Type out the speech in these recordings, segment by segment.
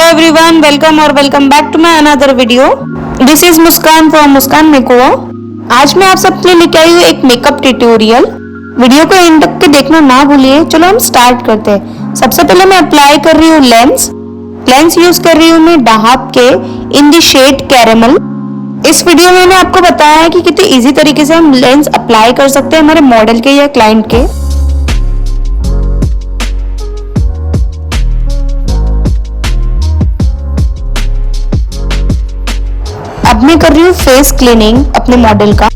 Everyone, welcome और welcome back to my another video. This is Muskan from Muskan makeover. आज मैं आप सबके लिए लेके आई हूँ एक मेकअप ट्यूटोरियल। वीडियो को एंड तक के देखना ना भूलिए। चलो हम स्टार्ट करते हैं। सबसे पहले मैं अप्लाई कर रही हूँ लेंस यूज कर रही हूँ मैं डहाब के इन द शेड कैरेमल। इस वीडियो में मैंने आपको बताया है कि कितनी इजी तरीके से हम लेंस अप्लाई कर सकते हैं हमारे मॉडल के या क्लाइंट के। अब मैं कर रही हूँ फेस क्लीनिंग अपने मॉडल का।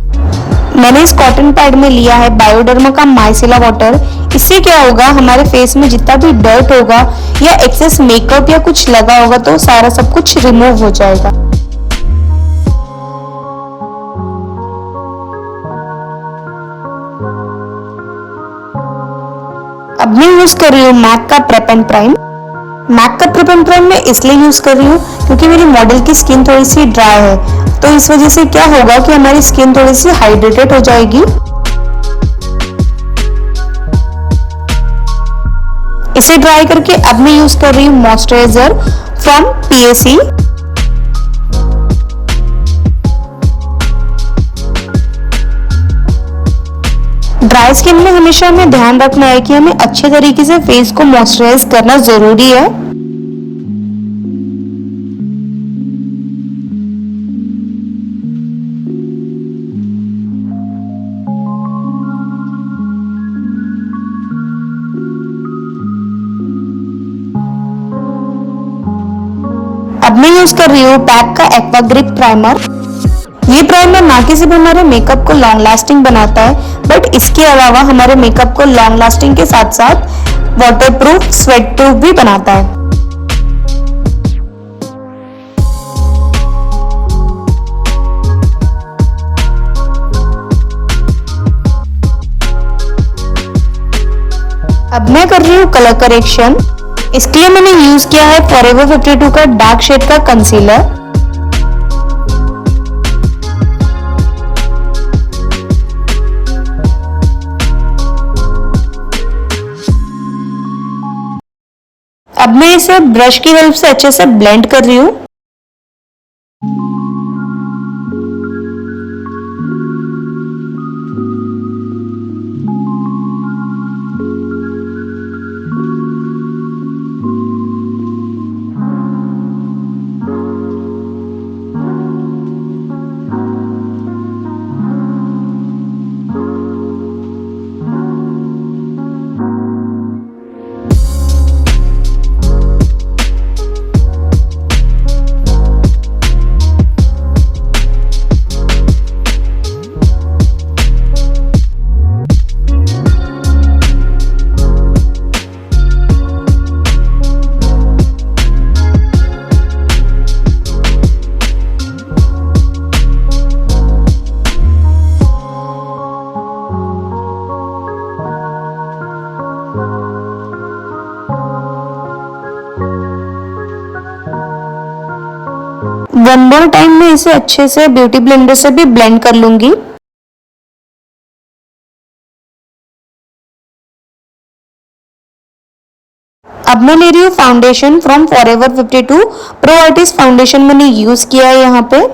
मैंने इस कॉटन पैड में लिया है बायोडर्मा का माइसेला वाटर। इससे क्या होगा, हमारे फेस में जितना भी डर्ट होगा या एक्सेस मेकअप या कुछ लगा होगा तो सारा सब कुछ रिमूव हो जाएगा। अब मैं यूज कर रही हूँ मैक का प्रेप एंड प्राइम। मैक का प्रेप एंड प्राइम मैं इसलिए यूज कर रही हूँ क्योंकि मेरी मॉडल की स्किन थोड़ी सी ड्राई है, तो इस वजह से क्या होगा कि हमारी स्किन थोड़ी सी हाइड्रेटेड हो जाएगी। इसे ड्राई करके अब मैं यूज कर रही हूँ moisturiser from PAC. Dry skin में हमेशा हमें ध्यान रखना है कि हमें अच्छे तरीके से फेस को मॉइस्चराइज करना जरूरी है। अब मैं यूज कर रही हूँ पैक का एक्वा ग्रिप प्राइमर। ये प्राइमर ना कि सिर्फ हमारे मेकअप को लॉन्ग लास्टिंग बनाता है, बट इसके अलावा हमारे मेकअप को लॉन्ग लास्टिंग के साथ साथ वाटरप्रूफ, स्वेट प्रूफ भी बनाता है। अब मैं कर रही हूँ कलर करेक्शन। इसके लिए मैंने यूज किया है फॉरएवर 52 का डार्क शेड का कंसीलर। अब मैं इसे ब्रश की हेल्प से अच्छे से ब्लेंड कर रही हूँ। वन मोर टाइम मैं इसे अच्छे से ब्यूटी ब्लेंडर से भी ब्लेंड कर लूंगी। अब मैं ले रही हूँ foundation from forever 52 pro artist foundation मैंने यूज किया है यहाँ पे।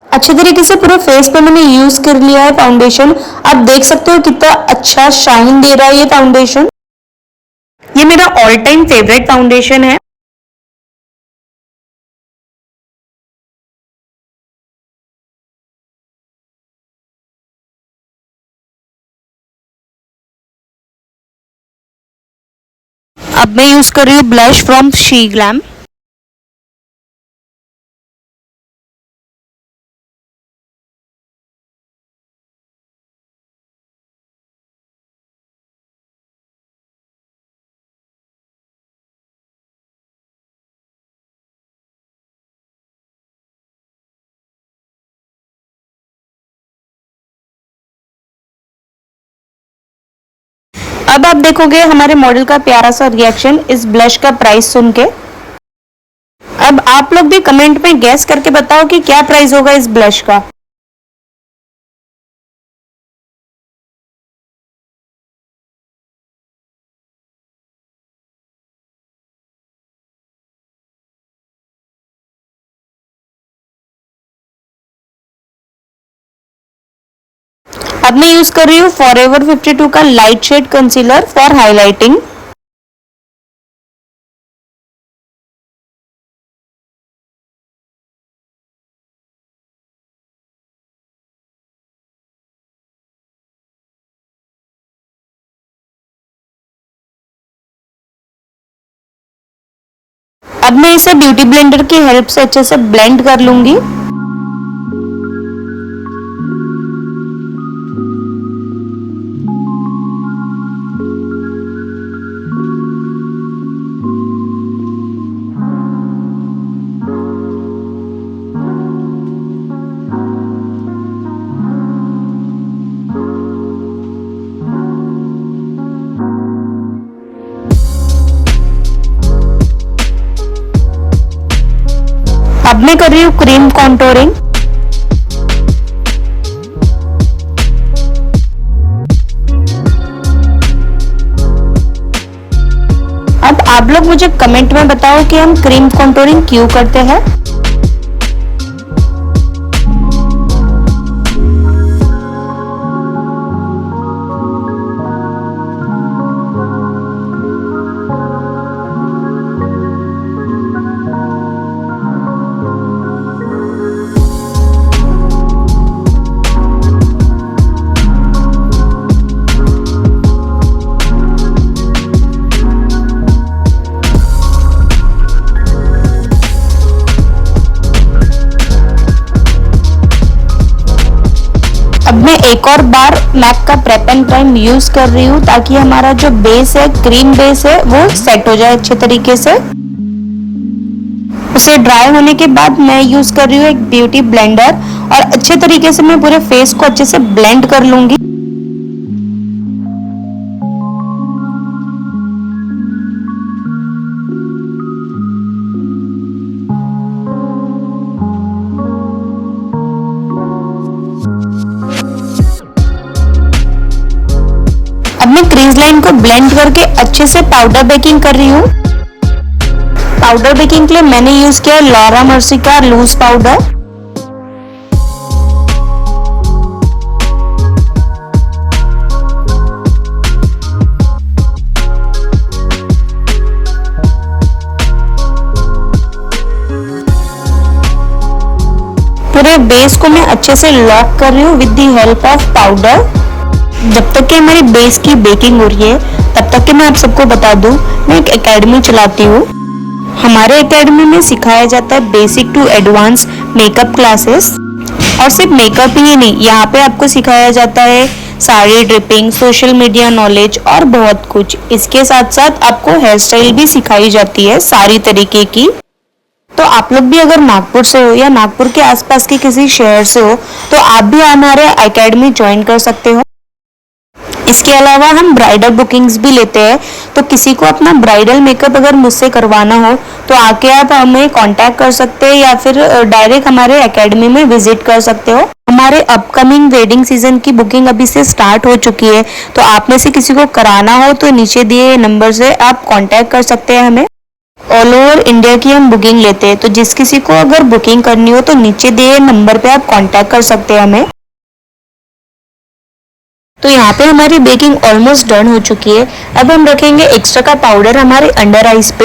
अच्छे तरीके से पूरे फेस पे मैंने यूज कर लिया है फाउंडेशन। आप देख सकते हो कितना अच्छा शाइन दे रहा है ये फाउंडेशन। ये मेरा ऑल टाइम फेवरेट फाउंडेशन है। अब मैं यूज कर रही हूँ ब्लश फ्रॉम शी ग्लैम। अब आप देखोगे हमारे मॉडल का प्यारा सा रिएक्शन इस ब्लश का प्राइस सुन के। अब आप लोग भी कमेंट में गैस करके बताओ कि क्या प्राइस होगा इस ब्लश का। अब मैं यूज कर रही हूँ फॉरएवर 52 का light shade concealer for highlighting. अब मैं इसे ब्यूटी ब्लेंडर की हेल्प से अच्छे से ब्लेंड कर लूंगी। अब मैं कर रही हूँ क्रीम कॉन्टोरिंग। अब आप लोग मुझे कमेंट में बताओ कि हम क्रीम कॉन्टोरिंग क्यों करते हैं। अब मैं एक और बार मैक का प्रेप एंड प्राइम यूज कर रही हूँ ताकि हमारा जो बेस है, क्रीम बेस है, वो सेट हो जाए अच्छे तरीके से। उसे ड्राई होने के बाद मैं यूज कर रही हूँ एक ब्यूटी ब्लेंडर और अच्छे तरीके से मैं पूरे फेस को अच्छे से ब्लेंड कर लूंगी। अब मैं क्रीज लाइन को ब्लेंड करके अच्छे से पाउडर बेकिंग कर रही हूँ। पाउडर बेकिंग के लिए मैंने यूज किया लॉरा मर्सी का लूज पाउडर। पूरे बेस को मैं अच्छे से लॉक कर रही हूँ with the help of powder. जब तक कि हमारी बेस की बेकिंग हो रही है तब तक कि मैं आप सबको बता दूं, मैं एक एकेडमी चलाती हूँ। हमारे एकेडमी में सिखाया जाता है basic to advance makeup classes. और सिर्फ मेकअप ही नहीं, यहाँ पे आपको सिखाया जाता है sari dripping, social media knowledge और बहुत कुछ। इसके साथ साथ आपको हेयर स्टाइल भी सिखाई जाती है सारी तरीके की। तो आप लोग भी अगर नागपुर से हो या नागपुर के आसपास के किसी शहर से हो तो आप भी हमारे एकेडमी ज्वाइन कर सकते हो। इसके अलावा हम ब्राइडल बुकिंग्स भी लेते हैं, तो किसी को अपना ब्राइडल मेकअप अगर मुझसे करवाना हो तो आके आप हमें कांटेक्ट कर सकते हैं या फिर डायरेक्ट हमारे एकेडमी में विजिट कर सकते हो। हमारे अपकमिंग वेडिंग सीजन की बुकिंग अभी से स्टार्ट हो चुकी है, तो आप में से किसी को कराना हो तो नीचे दिए नंबर से आप कांटेक्ट कर सकते हैं हमें। ऑल ओवर इंडिया की हम बुकिंग लेते हैं, तो जिस किसी को अगर बुकिंग करनी हो तो नीचे दिए नंबर पे आप कांटेक्ट कर सकते हैं हमें। तो यहाँ पे हमारी बेकिंग ऑलमोस्ट डन हो चुकी है। अब हम रखेंगे एक्स्ट्रा का पाउडर हमारे अंडर आइज पे।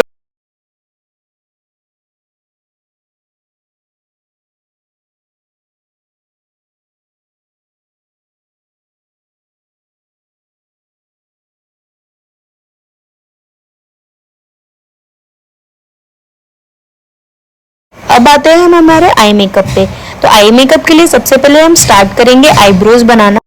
अब आते हैं हम हमारे आई मेकअप पे। तो आई मेकअप के लिए सबसे पहले हम स्टार्ट करेंगे आईब्रोज बनाना।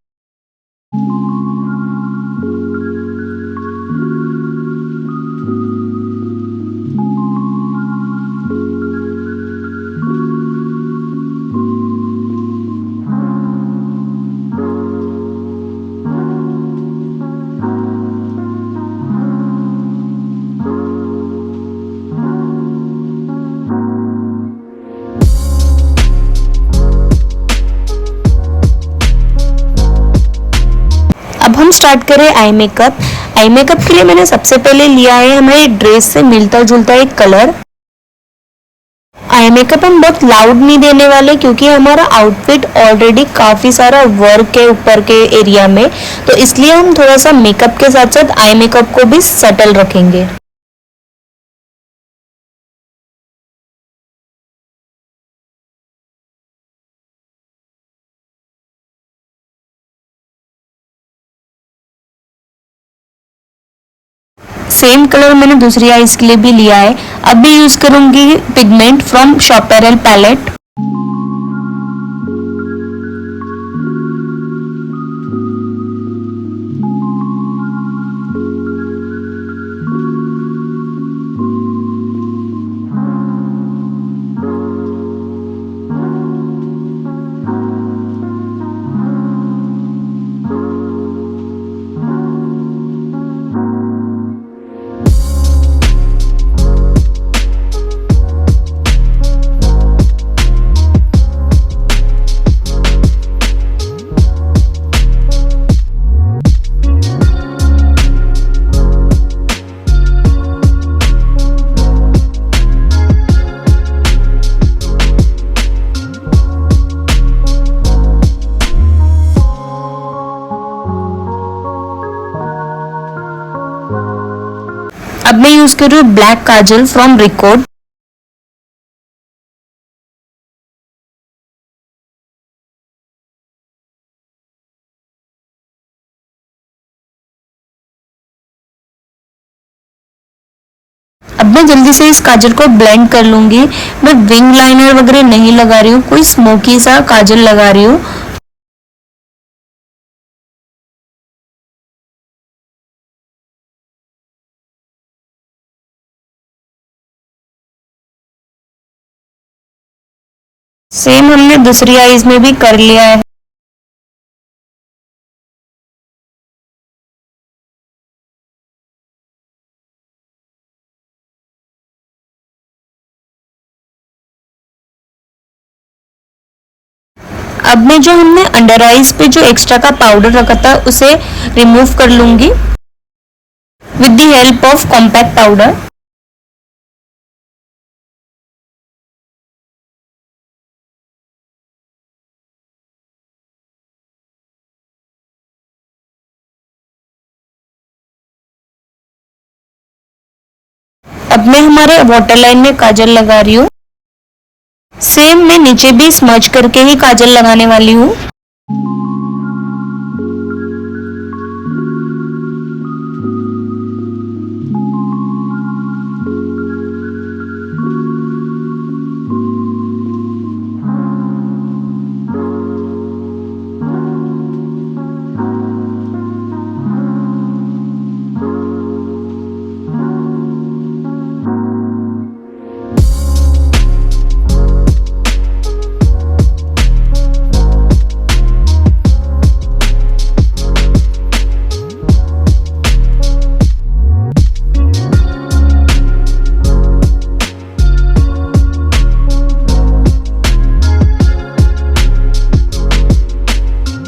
अब हम स्टार्ट करें आई मेकअप। आई मेकअप के लिए मैंने सबसे पहले लिया है हमारी ड्रेस से मिलता जुलता एक कलर। आई मेकअप हम बहुत लाउड नहीं देने वाले क्योंकि हमारा आउटफिट ऑलरेडी काफी सारा वर्क है ऊपर के एरिया में, तो इसलिए हम थोड़ा सा मेकअप के साथ साथ आई मेकअप को भी सटल रखेंगे। सेम कलर मैंने दूसरी आईज के लिए भी लिया है। अब भी यूज करूंगी पिगमेंट फ्रॉम शॉपेरल पैलेट। अब मैं यूज कर रही हूँ ब्लैक काजल फ्रॉम रिकॉर्ड। अब मैं जल्दी से इस काजल को ब्लेंड कर लूंगी। मैं विंग लाइनर वगैरह नहीं लगा रही हूँ, कोई स्मोकी सा काजल लगा रही हूँ। सेम हमने दूसरी आईज में भी कर लिया है। अब मैं जो हमने अंडर आईज पे जो एक्स्ट्रा का पाउडर रखा था उसे रिमूव कर लूंगी with the help of compact powder. अब मैं हमारे वाटर लाइन में काजल लगा रही हूँ। सेम मैं नीचे भी स्मज करके ही काजल लगाने वाली हूँ।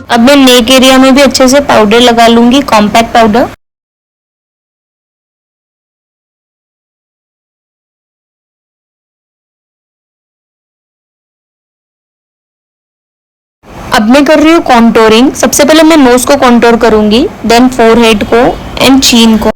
अब मैं नेक एरिया में भी अच्छे से पाउडर लगा लूंगी, कॉम्पैक्ट पाउडर। अब मैं कर रही हूँ कॉन्टोरिंग। सबसे पहले मैं नोज को कॉन्टोर करूंगी, देन फोरहेड को एंड चीन को।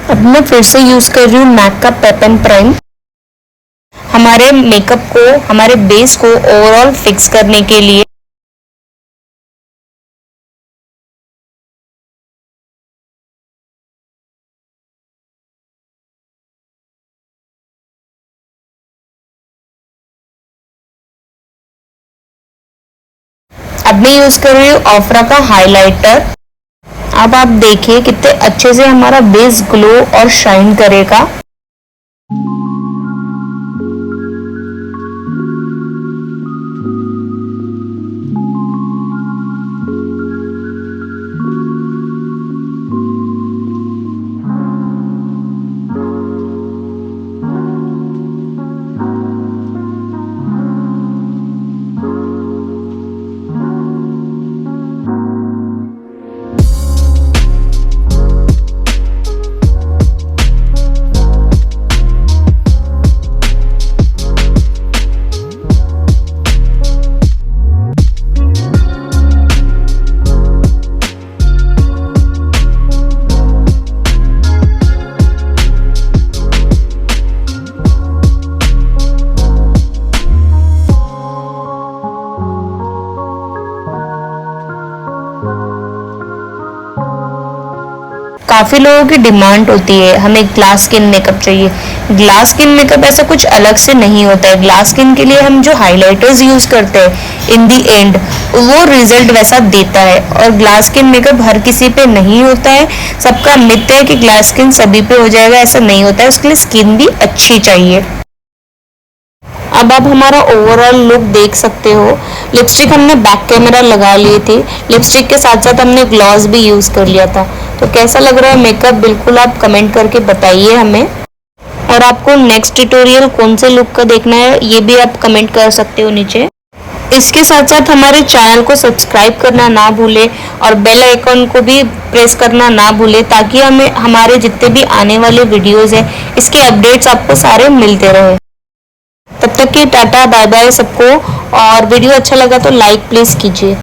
अब मैं फिर से यूज कर रही हूँ मैक का पेप एंड प्राइम। हमारे मेकअप को, हमारे बेस को ओवरऑल फिक्स करने के लिए। अब मैं यूज कर रही हूँ ऑफरा का हाइलाइटर। अब आप देखिए कितने अच्छे से हमारा बेस ग्लो और शाइन करेगा। काफी लोगों की डिमांड होती है हमें ग्लास स्किन मेकअप चाहिए। ग्लास स्किन मेकअप ऐसा कुछ अलग से नहीं होता है। ग्लास स्किन के लिए हम जो हाइलाइटर्स यूज करते हैं इन दी एंड वो रिजल्ट वैसा देता है, और ग्लास स्किन मेकअप हर किसी पे नहीं होता है। सबका मिथ है कि ग्लास स्किन सभी पे हो जाएगा, ऐसा नहीं होता है। उसके लिए स्किन भी अच्छी चाहिए। अब आप हमारा ओवरऑल लुक देख सकते हो। लिपस्टिक हमने बैक कैमरा लगा लिए थे, लिपस्टिक के साथ साथ हमने ग्लॉस भी यूज कर लिया था। तो कैसा लग रहा है मेकअप, बिल्कुल आप कमेंट करके बताइए हमें। और आपको नेक्स्ट ट्यूटोरियल कौन से लुक का देखना है ये भी आप कमेंट कर सकते हो नीचे। इसके साथ साथ हमारे चैनल को सब्सक्राइब करना ना भूले और बेल आइकन को भी प्रेस करना ना भूले, ताकि हमें हमारे जितने भी आने वाले वीडियोस हैं इसके अपडेट्स आपको सारे मिलते रहे। तब तक के टाटा बाय बाय सबको। और वीडियो अच्छा लगा तो लाइक प्लीज कीजिए।